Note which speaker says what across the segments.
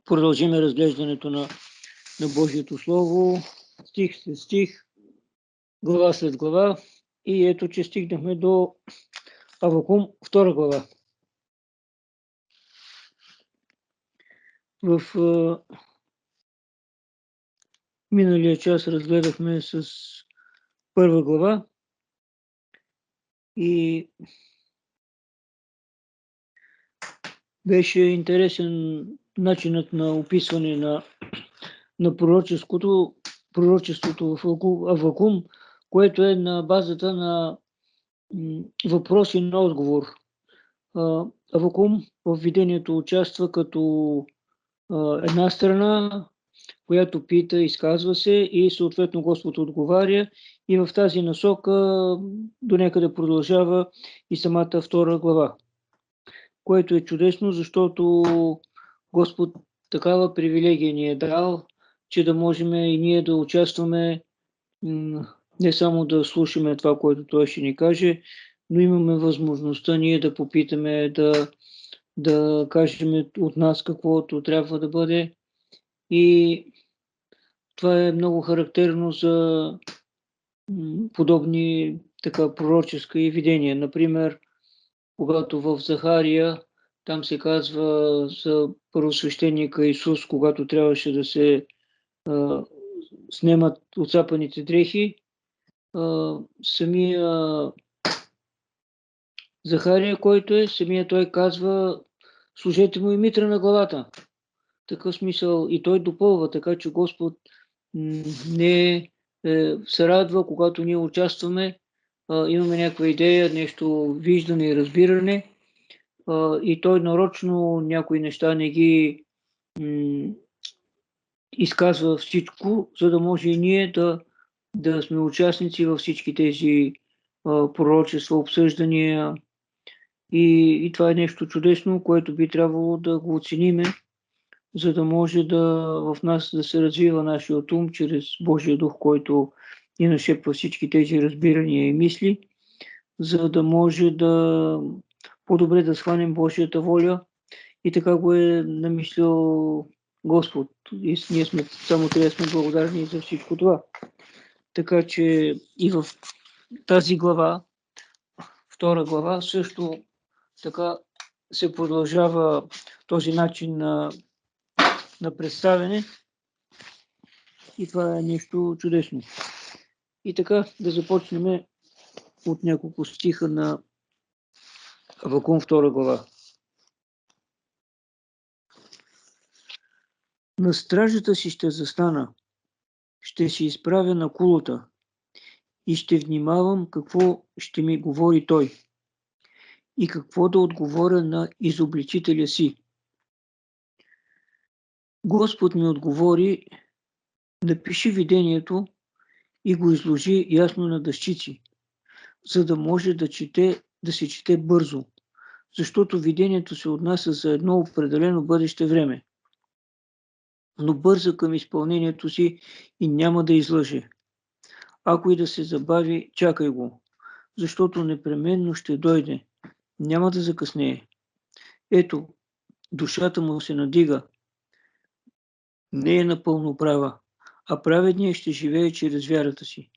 Speaker 1: продължим разглеждането на Божието Слово, стих след стих, глава след глава. И ето, че стигнахме до Авакум, 2 глава. В миналия час разгледахме с 1 глава и беше интересен начинът на описване на пророчеството в Авакум, което е на базата на въпрос и на отговор. Авакум в видението участва като една страна, която пита, изказва се и съответно Господ отговаря, и в тази насока до някъде продължава и самата 2 глава, което е чудесно, защото Господ такава привилегия ни е дал, че да можем и ние да участваме, не само да слушаме това, което Той ще ни каже, но имаме възможността ние да попитаме, да кажем от нас каквото трябва да бъде. И това е много характерно за подобни пророчески видения. Например, когато в Захария там се казва за първосвещеника Исус, когато трябваше да се снемат отцапаните дрехи, самия Захария, който е, самия той казва: служете му и митра на главата. Такъв смисъл и той допълва, така че Господ не се радва, когато ние участваме, имаме някаква идея, нещо виждане и разбиране, и той нарочно някои неща не ги изказва всичко, за да може и ние да сме участници във всички тези пророчества, обсъждания. И това е нещо чудесно, което би трябвало да го оцениме, за да може в нас да се развива нашият ум чрез Божия дух, който ни нашепва всички тези разбирания и мисли, за да може да по-добре да схванем Божията воля. И така го е намислил Господ. И ние само трябва да сме благодарни за всичко това. Така че и в тази глава, 2 глава, също така се продължава този начин на представяне. И това е нещо чудесно. И така да започнем от няколко стиха на Авакум, 2 глава. На стражата си ще застана, ще се изправя на кулата и ще внимавам какво ще ми говори той и какво да отговоря на изобличителя си. Господ ми отговори: напиши видението и го изложи ясно на дъщици, за да може да се чете бързо, защото видението се отнася за едно определено бъдеще време. Но бърза към изпълнението си и няма да излъже. Ако и да се забави, чакай го, защото непременно ще дойде, няма да закъснее. Ето, душата му се надига, не е напълно права, а праведният ще живее чрез вярата си.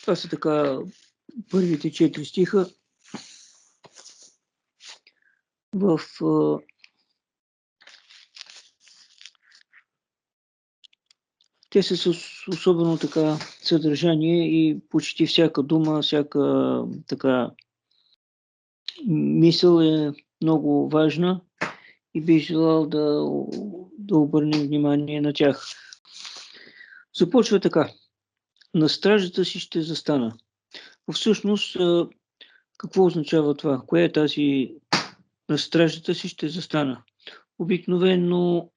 Speaker 1: Това са така първите 4 стиха. Те са с особено така съдържание и почти всяка дума, всяка така мисъл е много важна и бих желал да обърнем внимание на тях. Започва така: на стражата си ще застана. Всъщност, какво означава това? Кое е тази на стражата си ще застана? Обикновено,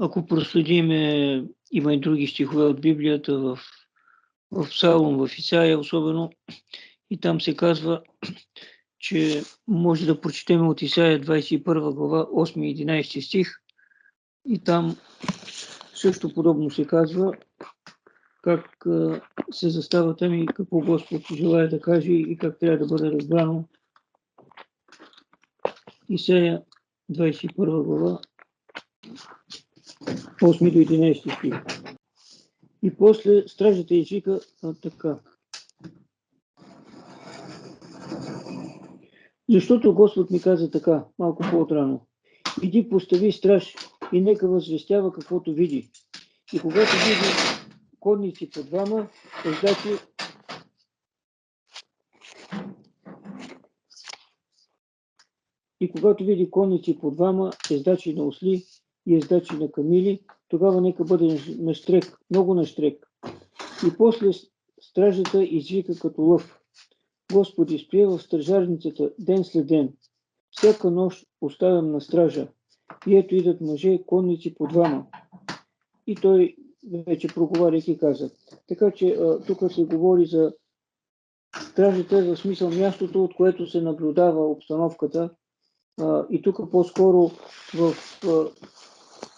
Speaker 1: ако проследиме, има и други стихове от Библията, в Псалом, в Исаия особено, и там се казва, че може да прочетем от Исаия 21 глава, 8 и 11 стих, и там също подобно се казва как се застава там и какво Господ желая да каже и как трябва да бъде разбрано. Исаия 21 глава, 8 до 11 стих. И после стражата извика така. Защото Господ ми каза така, малко по-отрано. Иди постави страж и нека възвестява каквото види. И когато види конници по двама, ездачи на осли и ездачи на камили, тогава нека бъде наштрек, много наштрек. И после стражата извика като лъв. Господи, стоя в стражарницата ден след ден. Всяка нощ оставям на стража. И ето идат мъже, конници по двама. И той вече проговаряйки каза. Така че тук се говори за стражата, в смисъл мястото, от което се наблюдава обстановката. И тук по-скоро в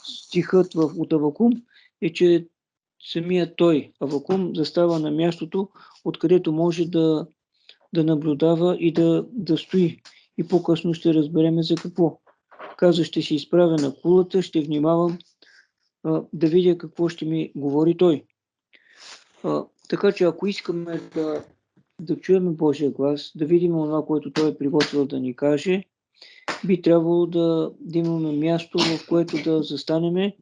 Speaker 1: стихът от Авакум е, че самият той, Авакум, застава на мястото, откъдето може да наблюдава и да стои. И по-късно ще разбереме за какво. Каза, ще се изправя на кулата, ще внимавам да видя какво ще ми говори той. Така че ако искаме да чуем Божия глас, да видим това, което той е приготвил да ни каже, би трябвало да имаме място, в което да застанеме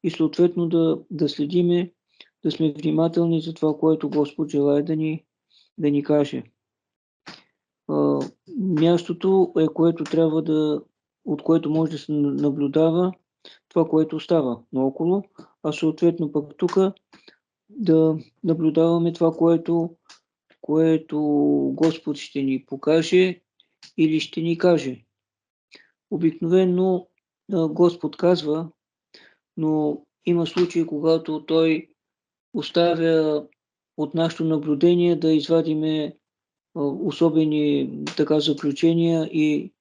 Speaker 1: и съответно да следиме, да сме внимателни за това, което Господ желае да ни каже. Мястото е, което трябва от което може да се наблюдава това, което става наоколо, а съответно пък тук да наблюдаваме това, което Господ ще ни покаже или ще ни каже. Обикновено Господ казва, но има случаи, когато Той оставя от нашето наблюдение да извадиме особени заключения и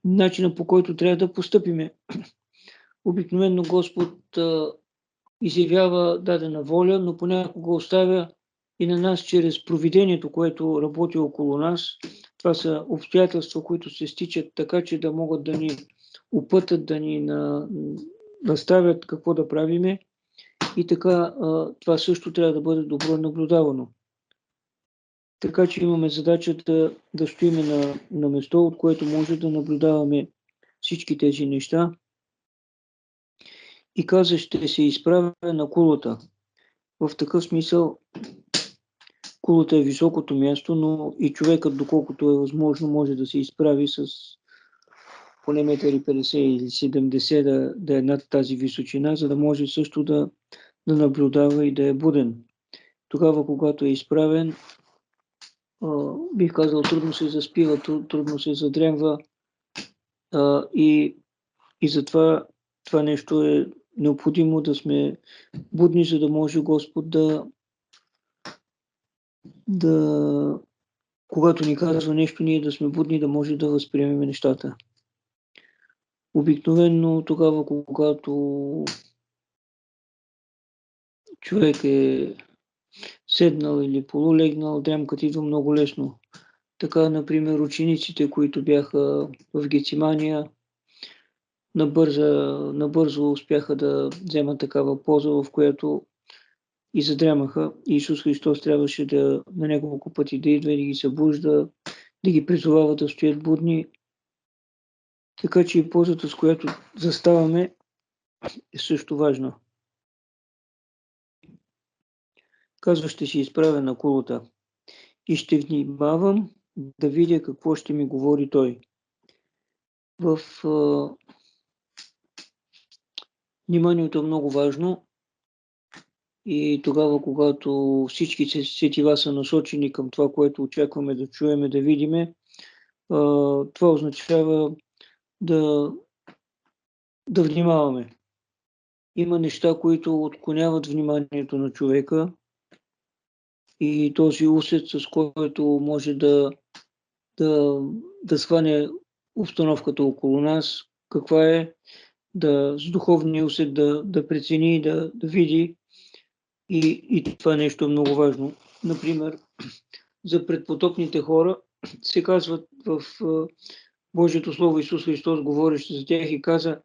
Speaker 1: начина, по който трябва да постъпиме. Обикновено Господ изявява дадена воля, но понякога оставя и на нас чрез провидението, което работи около нас. Това са обстоятелства, които се стичат така, че да могат да ни опътат, да ни наставят какво да правиме. И така това също трябва да бъде добро наблюдавано. Така че имаме задачата да стоиме на место, от което може да наблюдаваме всички тези неща. И каза, ще се изправя на кулата. В такъв смисъл кулата е високото място, но и човекът, доколкото е възможно, може да се изправи с поне 1,50 или 70 да е над тази височина, за да може също да наблюдава и да е буден. Тогава, когато е изправен, бих казал, трудно се заспива, трудно се задремва и затова това нещо е необходимо да сме будни, за да може Господ когато ни казва нещо, ние да сме будни, да може да възприемем нещата. Обикновено тогава, когато човек е седнал или полулегнал, дремкът идва много лесно. Така, например, учениците, които бяха в Гецимания, набързо успяха да вземат такава поза, в която и задрямаха. Исус Христос трябваше на няколко пъти да идва и да ги събужда, да ги призовава да стоят будни. Така че и позата, с която заставаме, е също важна. Казва, ще се изправя на кулата и ще внимавам да видя какво ще ми говори той. Вниманието е много важно и тогава, когато всички сетива са насочени към това, което очакваме да чуеме, да видиме, това означава да внимаваме. Има неща, които отклоняват вниманието на човека и този усет, с който може да схване обстановката около нас, каква е, с духовния усет да прецени, да види. И това нещо е много важно. Например, за предпотопните хора се казват в Божието Слово, Исус Христос говореше за тях и каза,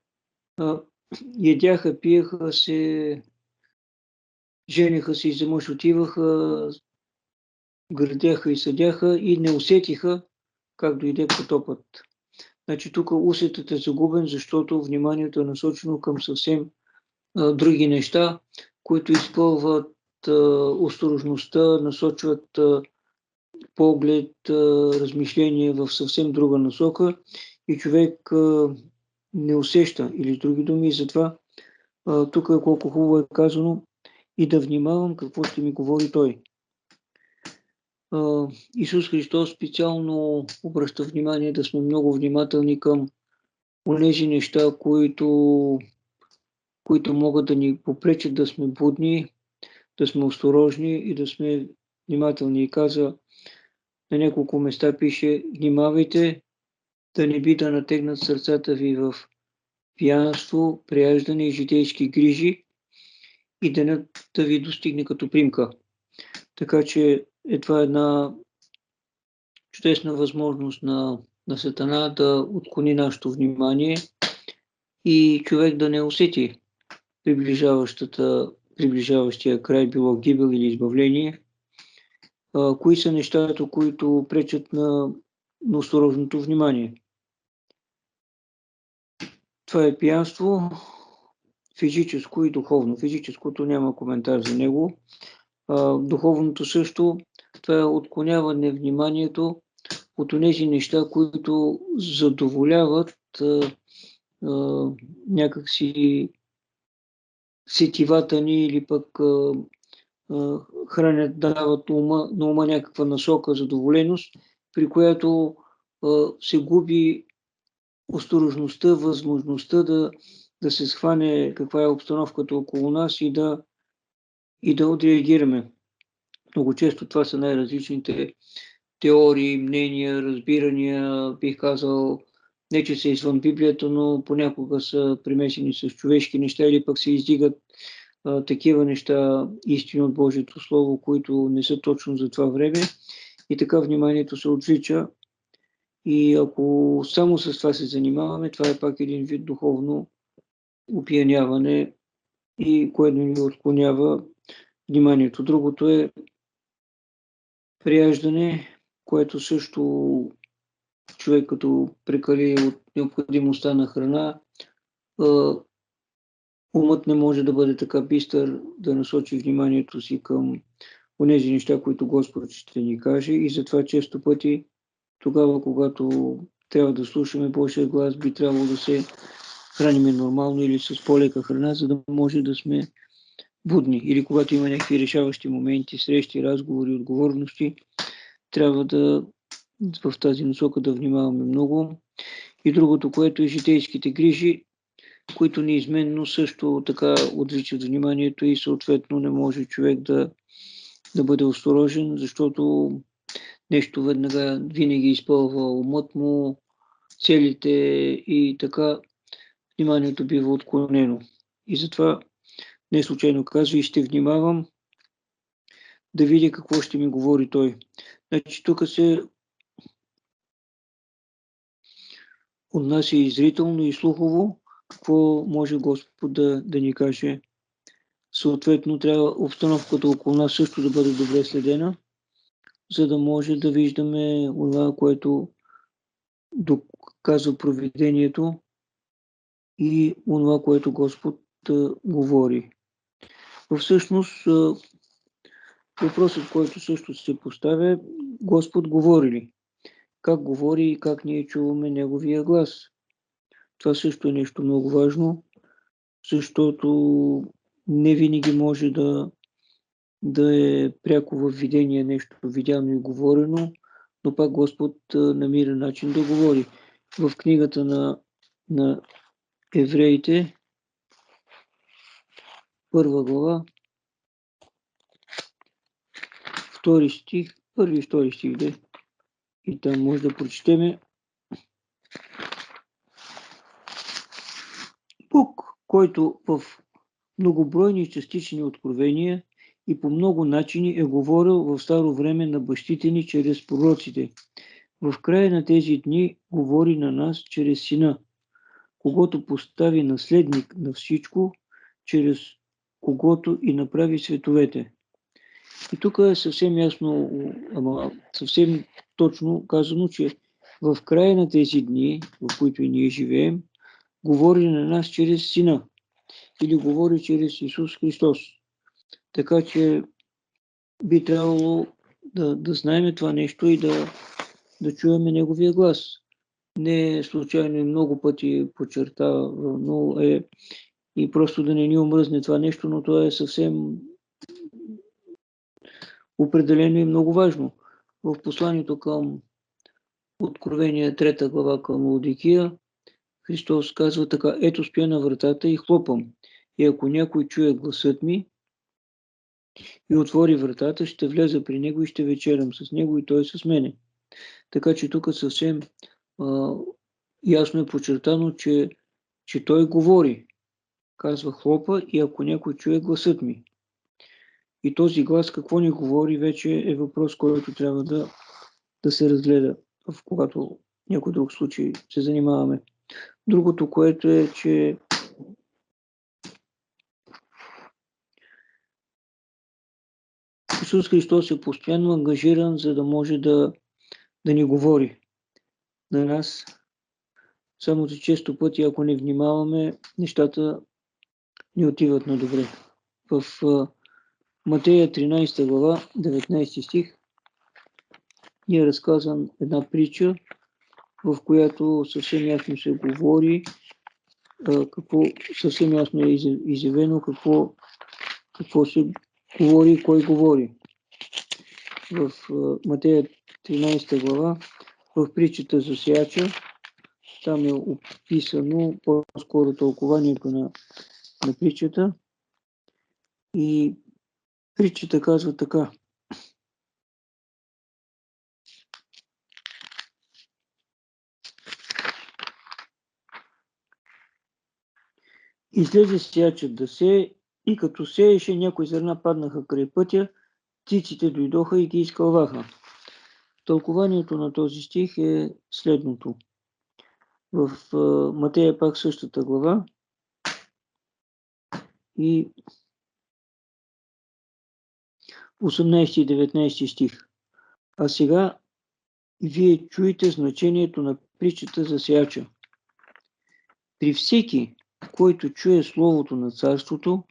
Speaker 1: ядяха, пиеха се, жениха се и за мъж отиваха, гърдяха и съдяха и не усетиха как дойде потопът. Значи тук усетът е загубен, защото вниманието е насочено към съвсем други неща, които изпълват осторожността, насочват поглед, размишление в съвсем друга насока и човек не усеща, или с други думи, и затова тук е колко хубаво е казано и да внимавам какво ще ми говори той. Исус Христос специално обръща внимание да сме много внимателни към онези неща, които могат да ни попречат да сме будни, да сме осторожни и да сме внимателни. И каза, на няколко места пише, внимавайте да не би да натегнат сърцата ви в пиянство, прияждане и житейски грижи и денят да ви достигне като примка. Така че това е една чудесна възможност на Сатана да отклони нашето внимание и човек да не усети приближаващия край, било гибел или избавление. Кои са нещата, които пречат на осторожното внимание? Това е пиянство, физическо и духовно. Физическото няма коментар за него. Духовното също, това е отклоняване вниманието от тези неща, които задоволяват някакси сетивата ни или пък хранят, дават на ума някаква насока, задоволеност, при която се губи осторожността, възможността да се схване каква е обстановката около нас и да отреагираме. Много често това са най-различните теории, мнения, разбирания, бих казал, не че са извън Библията, но понякога са примесени с човешки неща или пък се издигат такива неща, истини от Божието Слово, които не са точно за това време и така вниманието се отвлича. И ако само с това се занимаваме, това е пак един вид духовно опияняване и което ни отклонява вниманието. Другото е прияждане, което също човек като прекали от необходимостта на храна, умът не може да бъде така бистър да насочи вниманието си към онези неща, които Господ ще ни каже и затова често пъти тогава, когато трябва да слушаме Божия глас, би трябвало да се храниме нормално или с по-лека храна, за да може да сме будни. Или когато има някакви решаващи моменти, срещи, разговори, отговорности, трябва да в тази насока да внимаваме много. И другото, което е житейските грижи, които неизменно също така отвличат вниманието и съответно не може човек да бъде осторожен, защото нещо веднага винаги изпълва умът му, целите и така вниманието бива отклонено. И затова не случайно казва и ще внимавам да видя какво ще ми говори той. Значи тук се отнася и зрително, и слухово, какво може Господ да ни каже. Съответно, трябва обстановката около нас също да бъде добре следена, за да може да виждаме това, което доказва провидението и това, което Господ говори. Всъщност, въпросът, който също се поставя, Господ говори ли? Как говори и как ние чуваме Неговия глас? Това също е нещо много важно, защото не винаги може да е пряко във видение нещо видяно и говорено, но пак Господ намира начин да говори. В книгата на Евреите, 1 глава, 2 стих, първи и 2 стих, и там може да прочетеме. Бог, който в многобройни частични откровения и по много начини е говорил в старо време на бащите ни чрез пророците. В края на тези дни говори на нас чрез Сина, когото постави наследник на всичко, чрез когото и направи световете. И тук е съвсем ясно, съвсем точно казано, че в края на тези дни, в които и ние живеем, говори на нас чрез Сина или говори чрез Исус Христос. Така че би трябвало да знаем това нещо и да чуваме Неговия глас. Не случайно много пъти подчертава, но и просто да не ни омръзне това нещо, но това е съвсем определено и много важно. В посланието към Откровение 3 глава към Лаодикия, Христос казва така: ето стоя на вратата и хлопам. И ако някой чуе гласът ми и отвори вратата, ще вляза при него и ще вечерям с него и той с мене. Така че тук съвсем ясно е подчертано, че той говори. Казва хлопа и ако някой чуе гласът ми. И този глас какво ни говори, вече е въпрос, който трябва да се разгледа, когато някой друг случай се занимаваме. Другото, което е, че Исус Христос е постоянно ангажиран, за да може да ни говори на нас. Само че често пъти, ако не внимаваме, нещата не отиват на добре. В Матея 13 глава, 19 стих, ни е разказан една притча, в която съвсем ясно се говори, съвсем ясно е изявено какво се говори и кой говори. В Матея 13 глава, в притчата за сеяча, там е описано по-скоро тълкованието на притчата. И притчата казва така: излезе сеячът да сее и като сееше, някои зърна паднаха край пътя, птиците дойдоха и ги изкълваха. Тълкованието на този стих е следното. В Матея пак същата глава и 18 и 19 стих. А сега вие чуете значението на притчата за сеяча. При всеки, който чуе словото на царството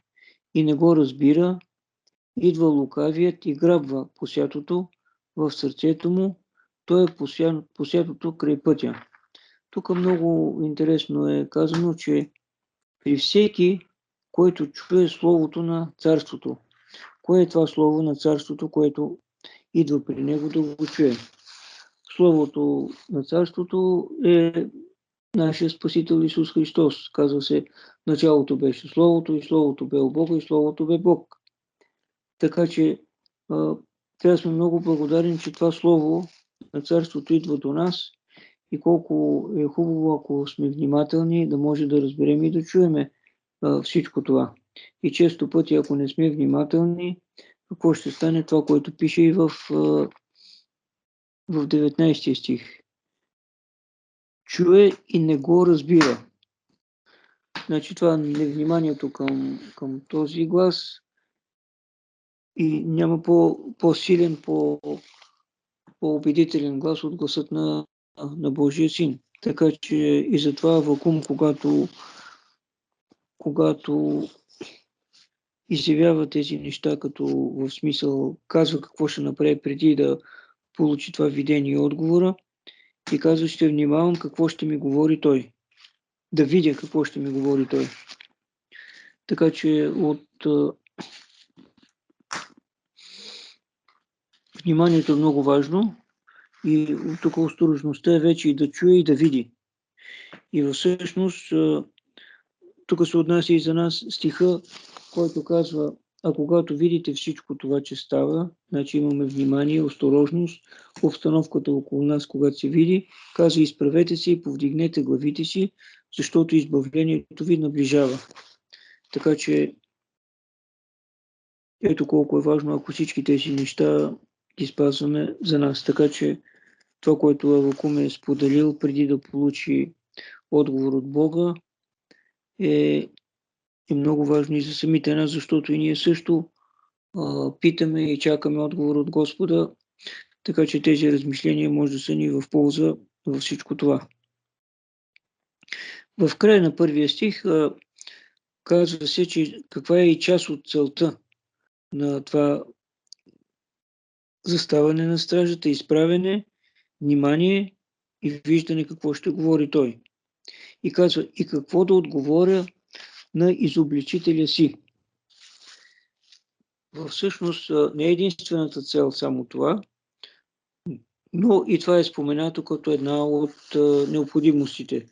Speaker 1: и не го разбира, идва лукавият и грабва посятото в сърцето му, то е посятото край пътя. Тук много интересно е казано, че при всеки, който чуе словото на царството. Кое е това слово на царството, което идва при него да го чуе? Словото на царството е нашия Спасител Исус Христос. Казва се, началото беше Словото и Словото бе у Бога и Словото бе Бог. Така че трябва да сме много благодарни, че това Слово на царството идва до нас и колко е хубаво, ако сме внимателни, да може да разберем и да чуеме всичко това. И често пъти, ако не сме внимателни, какво ще стане? Това, което пише и в 19 стих. Чуе и не го разбира. Значи това невниманието към този глас и няма по-силен, по-убедителен глас от гласът на Божия Син. Така че и затова Авакум, когато изявява тези неща, като в смисъл казва какво ще направи преди да получи това видение и отговора, и казва: ще внимавам какво ще ми говори той. Да видя какво ще ми говори той. Така че вниманието е много важно и тук осторожността е вече и да чуе и да види. И всъщност тук се отнася и за нас стиха, който казва: а когато видите всичко това, че става, значи имаме внимание, осторожност, обстановката около нас, когато се види, казва: изправете се и повдигнете главите си, защото избавлението ви наближава. Така че ето колко е важно, ако всички тези неща ги спазваме за нас. Така че това, което Авакум е споделил преди да получи отговор от Бога е много важно и за самите нас, защото и ние също питаме и чакаме отговор от Господа, така че тези размишления може да са ни в полза във всичко това. В края на първия стих казва се, че каква е и част от целта на това заставане на стражата, изправене, внимание и виждане какво ще говори той. И казва, и какво да отговоря на изобличителя си. Всъщност не е единствената цел само това, но и това е споменато като една от необходимостите.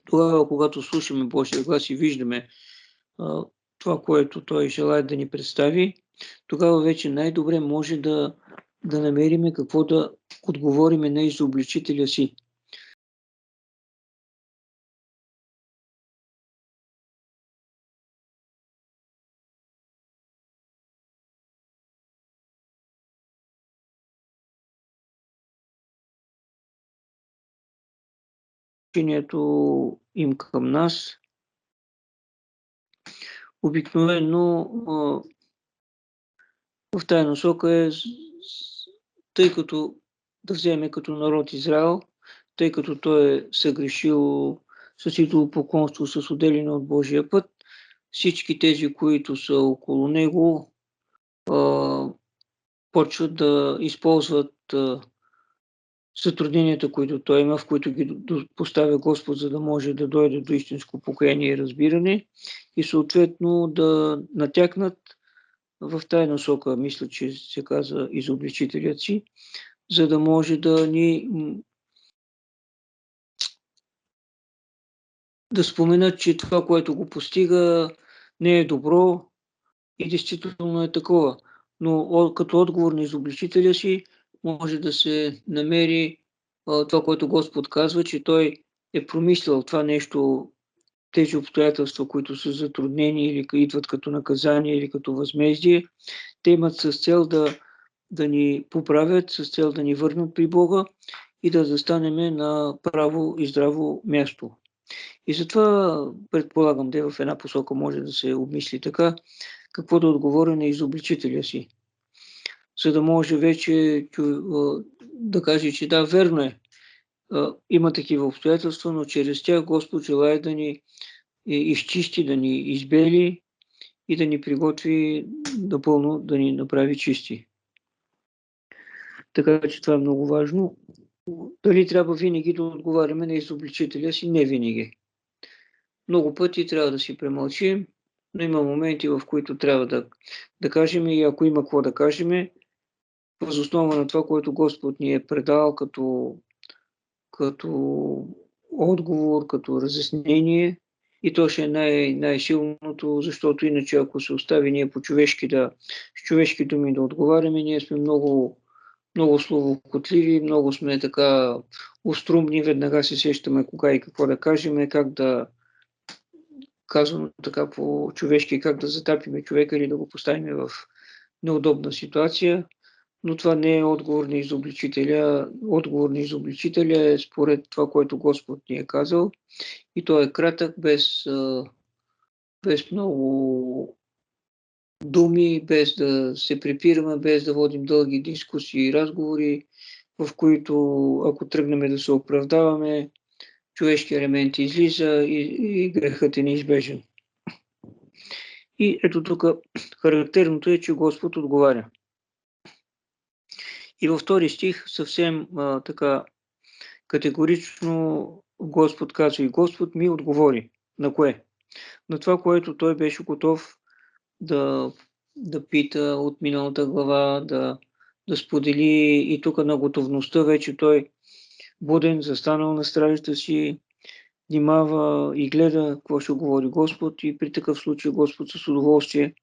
Speaker 1: Тогава, когато слушаме Божия глас и виждаме това, което той желая да ни представи, тогава вече най-добре може да намериме какво да отговориме на изобличителя си. Отношението им към нас обикновено в тая насока е, тъй като да вземе като народ Израел, тъй като той е съгрешил с идолопоклонство, с отделяне от Божия път, всички тези, които са около него, почват да използват затрудненията, които той има, в които ги поставя Господ, за да може да дойде до истинско покаяние и разбиране и съответно да натякнат в тая насока, мисля, че се каза изобличителят си, за да може да споменат, че това, което го постига, не е добро и действително е такова. Но като отговор на изобличителя си може да се намери това, което Господ казва, че той е промислял това нещо, тези обстоятелства, които са затруднени или идват като наказание или като възмездие, те имат с цел да ни поправят, с цел да ни върнат при Бога и да застанем на право и здраво място. И затова предполагам, да в една посока може да се обмисли така, какво да отговоря на изобличителя си. За да може вече да каже, че да, верно е, има такива обстоятелства, но чрез тях Господ желая да ни изчисти, да ни избели и да ни приготви напълно, да ни направи чисти. Така че това е много важно. Дали трябва винаги да отговаряме на изобличителя си? Не винаги. Много пъти трябва да си премълчим, но има моменти, в които трябва да кажем и ако има какво да кажем, въз основа на това, което Господ ни е предал като отговор, като разяснение, и то ще е най-силното, защото иначе ако се остави ние по-човешки с човешки думи да отговаряме, ние сме много, много словокотливи, много сме така острумни, веднага се сещаме кога и какво да кажем, как да казвам така по-човешки, как да затапиме човека или да го поставим в неудобна ситуация, но това не е отговор на изобличителя. Отговор на изобличителя е според това, което Господ ни е казал и той е кратък, без много думи, без да се препираме, без да водим дълги дискусии и разговори, в които ако тръгнем да се оправдаваме, човешки елемент излиза и грехът е неизбежен. И ето тук характерното е, че Господ отговаря. И във втори стих съвсем така категорично Господ казва и Господ ми отговори. На кое? На това, което той беше готов да пита от миналата глава, да сподели и тук на готовността вече той буден, застанал на стражата си, внимава и гледа какво ще говори Господ и при такъв случай Господ с удоволствие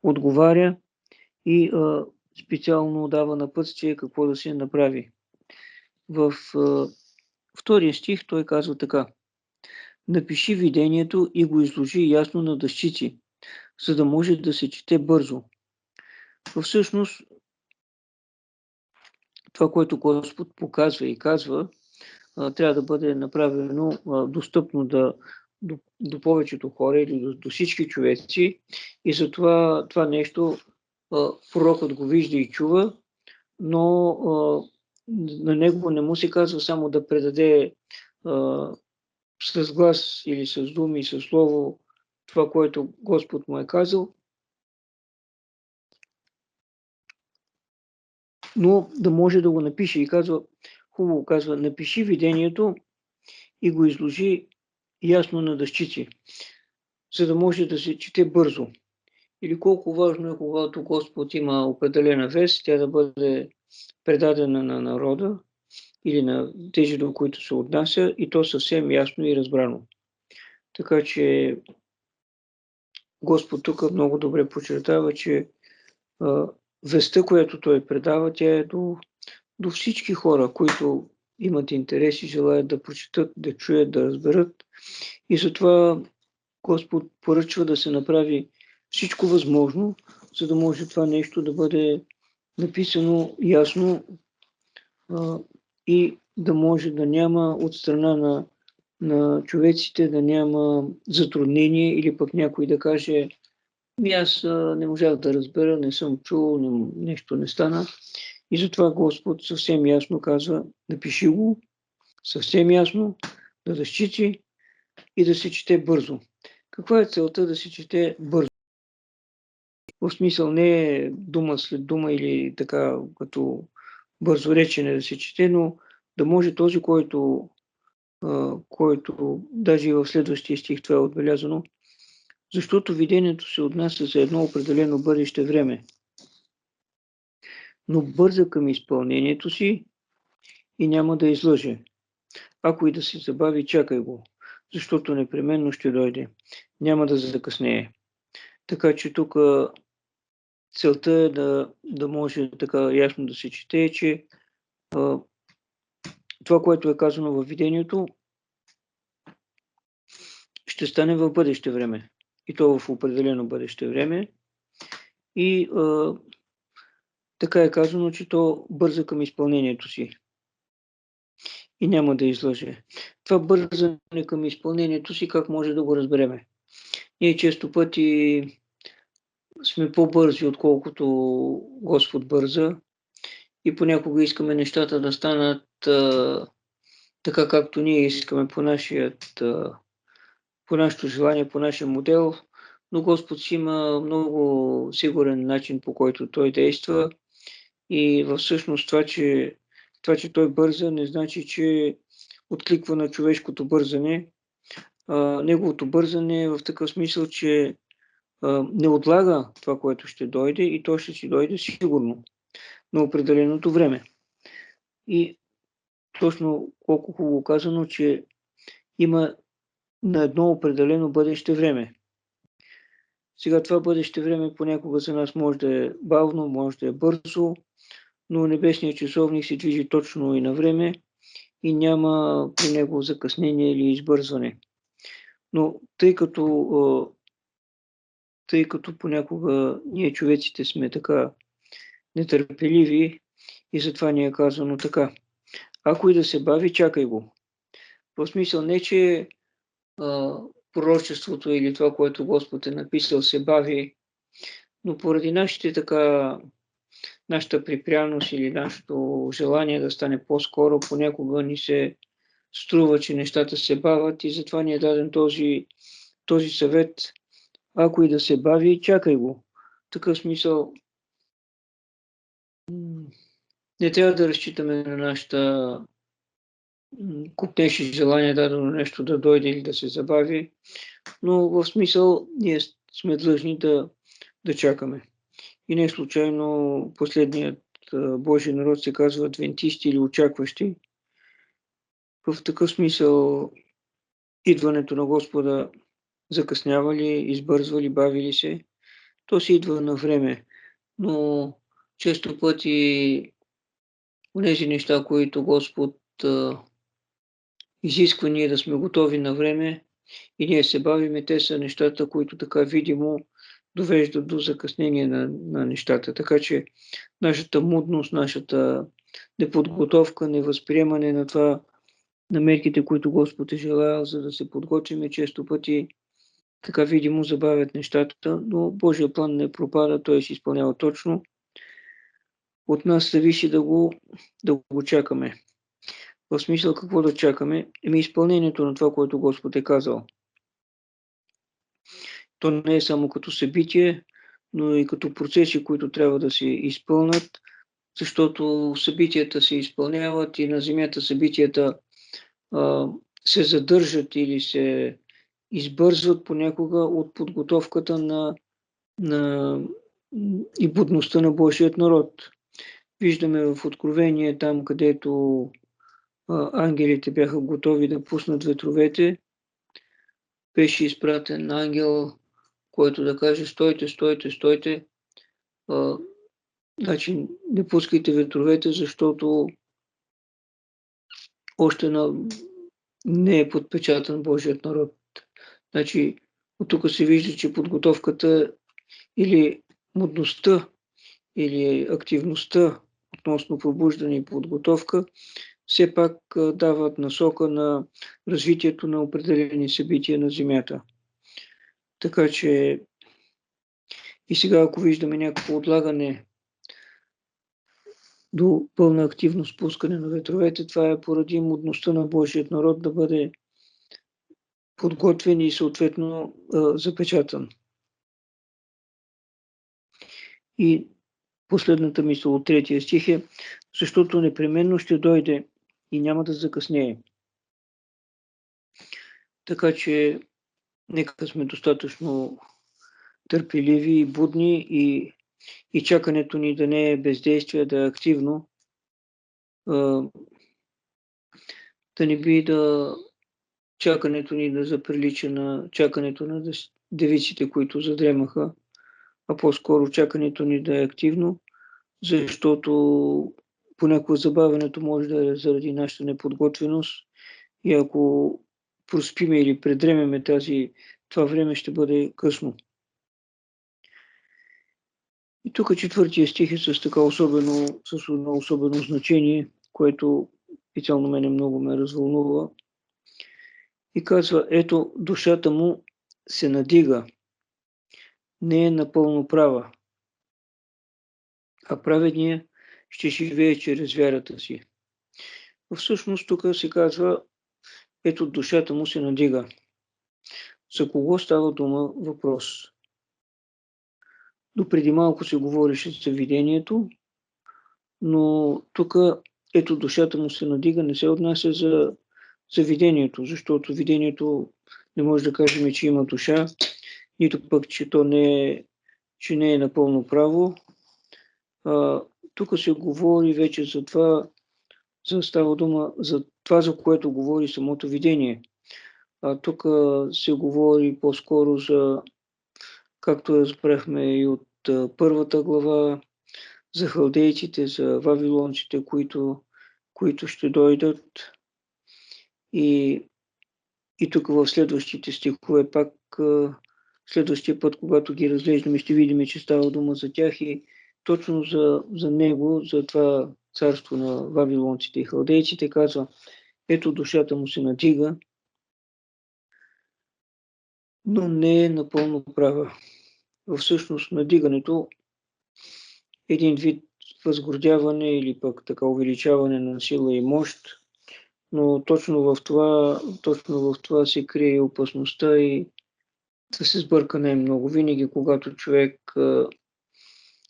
Speaker 1: отговаря и специално дава напътствие какво да се направи. В втория стих той казва така: напиши видението и го изложи ясно на дъщици, за да може да се чете бързо. Всъщност това, което Господ показва и казва, трябва да бъде направено достъпно до повечето хора или до всички човеци. И затова това нещо пророкът го вижда и чува, но на него не му се казва само да предаде с глас или с думи, с слово това, което Господ му е казал, но да може да го напише. И казва, хубаво казва, напиши видението и го изложи ясно на дъщици, за да може да се чете бързо. Или колко важно е, когато Господ има определена вест, тя да бъде предадена на народа или на тези, до които се отнася, и то съвсем ясно и разбрано. Така че Господ тук много добре подчертава, че вестта, която той предава, тя е до всички хора, които имат интерес и желаят да прочитат, да чуят, да разберат. И затова Господ поръчва да се направи всичко възможно, за да може това нещо да бъде написано ясно и да може да няма от страна на човеците, да няма затруднение или пък някой да каже аз не можах да разбера, не съм чул, нещо не стана. И затова Господ съвсем ясно казва, напиши го съвсем ясно, да дъщици и да се чете бързо. Каква е целта да се чете бързо? В смисъл не е дума след дума или така като бързо речене да се чете, но да може този, който даже и в следващия стих това е отбелязано, защото видението се отнася за едно определено бъдеще време, но бърза към изпълнението си и няма да излъже. Ако и да се забави, чакай го, защото непременно ще дойде. Няма да закъснее. Така че тук целта е да може така ясно да се чете, че това, което е казано във видението, ще стане в бъдеще време. И то в определено бъдеще време. И така е казано, че то бърза към изпълнението си. И няма да излъже. Това бързане към изпълнението си, как може да го разбереме? Ние често пъти сме по-бързи, отколкото Господ бърза. И понякога искаме нещата да станат така, както ние искаме по нашето желание, по нашия модел, но Господ си има много сигурен начин, по който Той действа и всъщност това, че Той бърза, не значи, че откликва на човешкото бързане. Неговото бързане е в такъв смисъл, че не отлага това, което ще дойде и то ще си дойде сигурно на определеното време. И точно колко хубаво казано, че има на едно определено бъдеще време. Сега това бъдеще време понякога за нас може да е бавно, може да е бързо, но небесният часовник се движи точно и на време и няма при него закъснение или избързване. Но тъй като понякога ние човеците сме така нетърпеливи и затова ни е казано така. Ако и да се бави, чакай го. В смисъл не, че пророчеството или това, което Господ е написал, се бави, но поради нашата припряност или нашето желание да стане по-скоро, понякога ни се струва, че нещата се бавят и затова ни е даден този съвет. Ако и да се бави, чакай го. В такъв смисъл не трябва да разчитаме на нашата купнеше желание дадено нещо да дойде или да се забави, но в смисъл ние сме длъжни да чакаме. И не случайно последният Божий народ се казва адвентисти или очакващи. В такъв смисъл идването на Господа закъснява ли, избързва ли, бави ли се, то се идва на време. Но често пъти онези неща, които Господ изисква ние да сме готови на време и ние се бавиме, те са нещата, които така видимо довеждат до закъснение на нещата. Така че нашата мудност, нашата неподготовка, невъзприемане на това на мерките, които Господ е желаял, за да се подготвим. Често пъти така видимо забавят нещата, но Божия план не пропада, той се изпълнява точно. От нас зависи да го чакаме. В смисъл какво да чакаме? Изпълнението на това, което Господ е казал. То не е само като събитие, но и като процеси, които трябва да се изпълнят, защото събитията се изпълняват и на земята събитията се задържат или се избързват понякога от подготовката на и будността на Божият народ. Виждаме в Откровение, там където ангелите бяха готови да пуснат ветровете, беше изпратен ангел, който да каже: стойте, стойте, стойте. Значи не пускайте ветровете, защото още не е подпечатан Божият народ. Значи от тук се вижда, че подготовката или мудността, или активността относно пробуждане и подготовка все пак дават насока на развитието на определени събития на Земята. Така че и сега, ако виждаме някакво отлагане до пълна активност, пускане на ветровете, това е поради мудността на Божият народ да бъде подготвен и съответно запечатан. И последната мисъл от 3 стих е: защото непременно ще дойде и няма да закъснее. Така че нека сме достатъчно търпеливи и будни и чакането ни да не е бездействие, да е активно, да не би да чакането ни да заприлича на чакането на девиците, които задремаха, а по-скоро чакането ни да е активно, защото понякога забавянето може да е заради нашата неподготвеност и ако проспиме или предремеме това време, ще бъде късно. И тук 4 стих е с едно особено значение, което специално мене много ме развълнува. И казва: ето, душата му се надига, не е напълно права, а праведният ще живее чрез вярата си. Всъщност тук се казва: ето, душата му се надига. За кого става дума въпрос? Допреди малко се говореше за видението, но тук ето, душата му се надига, не се отнася за видението, защото видението не може да кажем, че има душа, нито пък, че не е напълно право. Тук се говори вече за това, става дума за това, за което говори самото видение. Тук се говори по-скоро за, както разбрахме и от първата глава, за халдейците, за вавилонците, които ще дойдат. И тук в следващите стихове, пак следващия път, когато ги разглеждаме, ще видим, че става дума за тях и точно за него, за това царство на вавилонците и халдейците, казва: ето, душата му се надига, но не е напълно права. Всъщност надигането е един вид възгордяване или пък така увеличаване на сила и мощ, но точно в това се крие опасността и да се сбърка най-много. Винаги, когато човек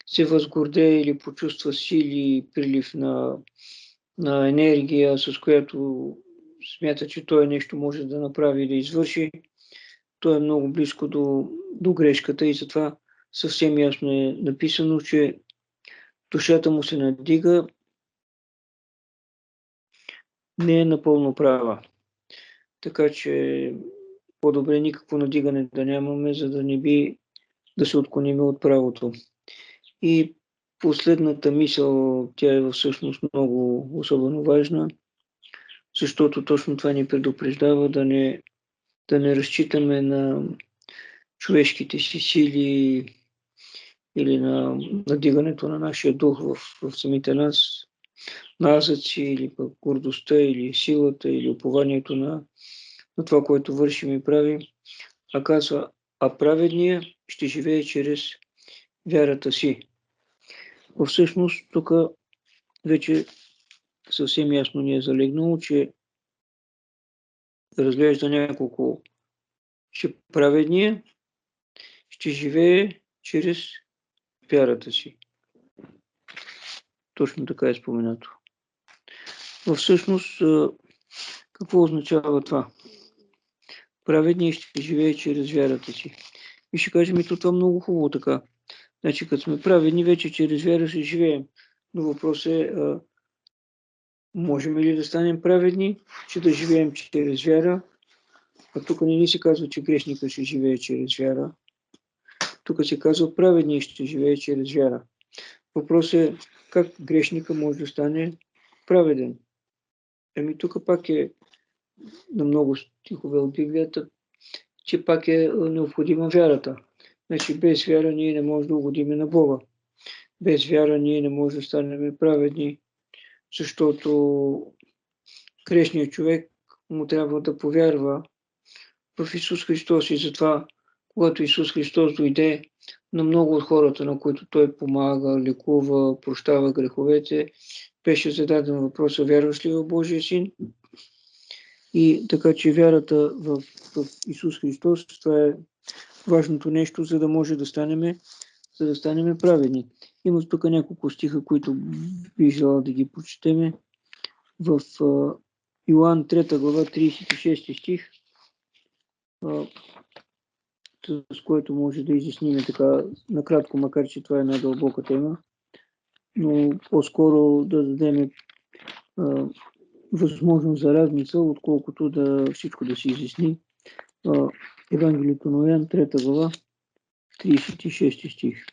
Speaker 1: се възгордее или почувства сили, прилив на енергия, с която смята, че той нещо може да направи и да извърши, то е много близко до грешката и затова съвсем ясно е написано, че душата му се надига, не е напълно права. Така че по-добре никакво надигане да нямаме, за да не би да се отклоним от правото. И последната мисъл, тя е всъщност много особено важна, защото точно това ни предупреждава да не разчитаме на човешките си сили или на надигането на нашия дух в самите нас, назъци, или пък гордостта, или силата, или упованието на това, което вършим и правим, а казва, а праведният ще живее чрез вярата си. Всъщност, тук вече съвсем ясно ни е залегнало, че разглежда няколко, че праведният ще живее чрез вярата си. Точно така е споменато. Всъщност, какво означава това? Праведният ще живее чрез вярата си. И ще кажем, и това много хубаво така. Значи, като сме праведни, вече чрез вяра ще живеем. Но въпрос е, можем ли да станем праведни, че да живеем чрез вяра? А тук не ни се казва, че грешника ще живее чрез вяра. Тук се казва, праведният ще живее чрез вяра. Въпрос е, как грешника може да стане праведен? Тук пак е на много стихове от Библията, че пак е необходима вярата. Значи без вяра ние не можем да угодим на Бога. Без вяра ние не можем да станем праведни, защото грешният човек му трябва да повярва в Исус Христос и затова, когато Исус Христос дойде на много от хората, на които Той помага, лекува, прощава греховете, беше зададен въпроса, вярваш ли в Божия Син? И така, че вярата в Исус Христос, това е важното нещо, за да може да станем праведни. Има тук няколко стиха, които би желал да ги прочетеме. В Йоан 3 глава 36 стих, с което може да изясним така накратко, макар че това е една дълбока тема, но по-скоро да дадем възможност за размисъл, отколкото да всичко да се изясни. Евангелието на Йоан 3 глава 36 стих.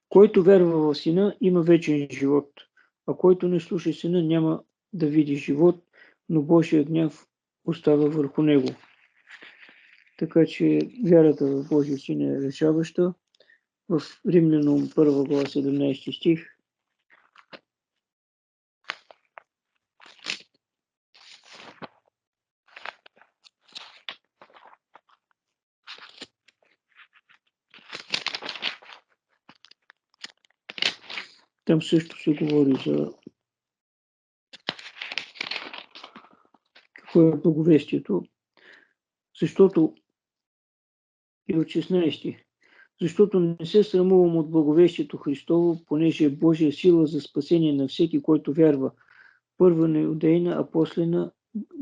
Speaker 1: Който вярва в Сина, има вечен живот, а който не слуша Сина, няма да види живот, но Божия гняв остава върху него. Така че вярата в Божия Син е решаваща. В Римляном 1 глава 17 стих. Там също се говори за какво е благовестието, защото и от 16. Защото не се срамувам от благовестието Христово, понеже е Божия сила за спасение на всеки, който вярва. Първа на юдеина, а после на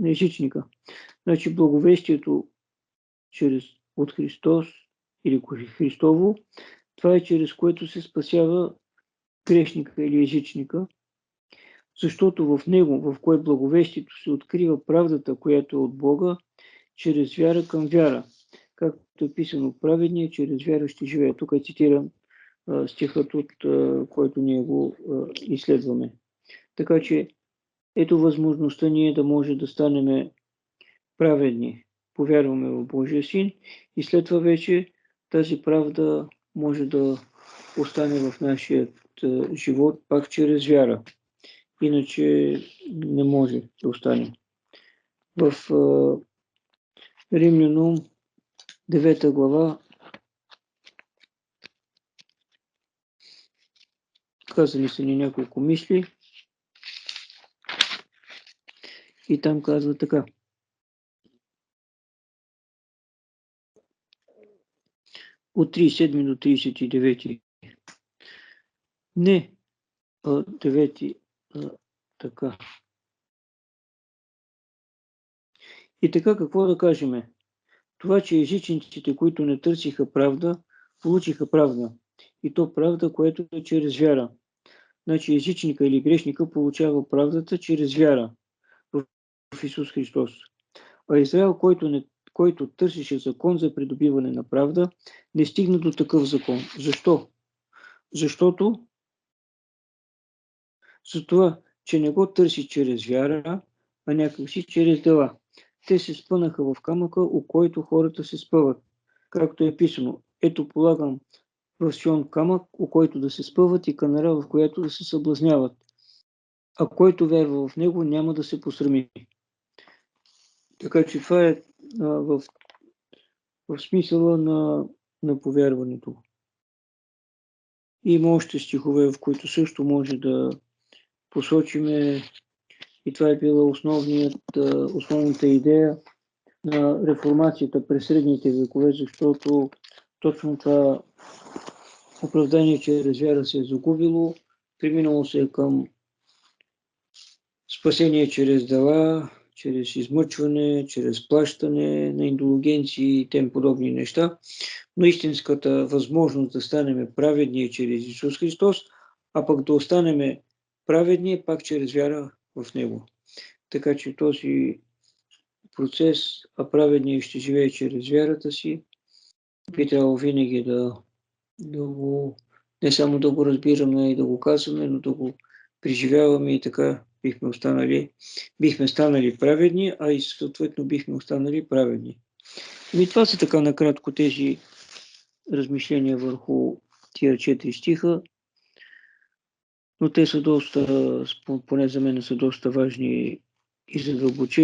Speaker 1: езичника. Значи благовестието от Христос или Христово, това е чрез което се спасява грешника или езичника, защото в него, в кое благовестието се открива правдата, която е от Бога, чрез вяра към вяра. Както е писано, праведният чрез вяра ще живее. Тук цитирам стихът, от който ние го изследваме. Така че ето възможността ние да може да станем праведни. Повярваме в Божия Син и след това вече тази правда може да остане в нашия живот пак чрез вяра. Иначе не може да остане. В Римляном 9 глава казани са ни няколко мисли и там казва така. От 37 до 39. Не, 9. Така. И така какво да кажем? Това, че езичниците, които не търсиха правда, получиха правда. И то правда, което е чрез вяра. Значи езичника или грешника получава правдата чрез вяра в Исус Христос. А Израел, който търсише закон за придобиване на правда, не стигна до такъв закон. Защо? Защото за това, че не го търси чрез вяра, а някакси чрез дела. Те се спънаха в камъка, у който хората се спъват. Както е писано, ето полагам в Сион камък, у който да се спъват, и канара, в която да се съблазняват. А който вярва в него, няма да се посрами. Така че това е в смисъла на повярването. Има още стихове, в които също може да посочиме, и това е била основната идея на реформацията през средните векове, защото точно това оправдание, че вяра се е загубило, преминало се към спасение чрез дела, чрез измъчване, чрез плащане на индулгенции и тем подобни неща. Но истинската възможност да станем праведни е чрез Исус Христос, а пък да останем праведни е пак чрез вяра в Него. Така че този процес, а праведният ще живее чрез вярата си, би трябвало винаги да го, не само да го разбираме и да го казваме, но да го преживяваме, и така бихме станали праведни, а и съответно бихме останали праведни. И това са така накратко тези размишления върху тия 4 стиха, но те са доста, поне за мен са доста важни и задълбочени.